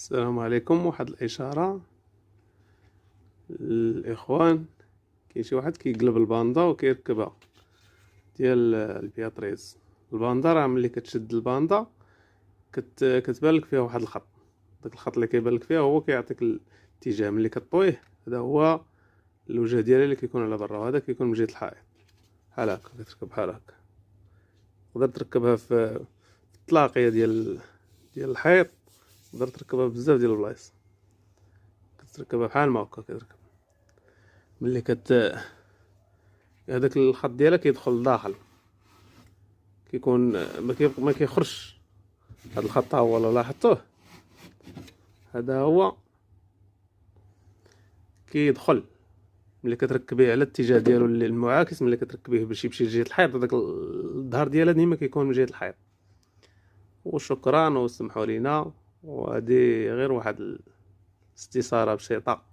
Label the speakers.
Speaker 1: السلام عليكم. واحد الاشاره للاخوان. كاين شي واحد كيقلب الباندا وكيركبها ديال البياتريز. الباندا راه ملي كتشد الباندا كتبان لك فيها واحد الخط. داك الخط اللي كيبان لك فيها هو كيعطيك الاتجاه ملي كطويه. هذا هو الوجه ديالها اللي كيكون على برا، وهذا كيكون من جهه الحائط. بحال هكا كتركب بحال هكا. تقدر تركبها في الطلاقيه ديال الحيط. تقدر تركبها بزاف ديال البلايص. كتركبها بحال ما هكا كتركب ملي هذاك الخط ديالها كيدخل لداخل، كيكون ما كيخرجش. هذا الخط ها هو لا لاحظتوه، هذا هو كيدخل ملي كتركبيه على الاتجاه ديالو اللي المعاكس. ملي كتركبيه باش يمشي لجهه الحيط، هذاك الظهر ديالها ديما كيكون من جهه الحيط. وشكرا وسمحوا لينا، وهذه غير واحد الاستثاره بسيطه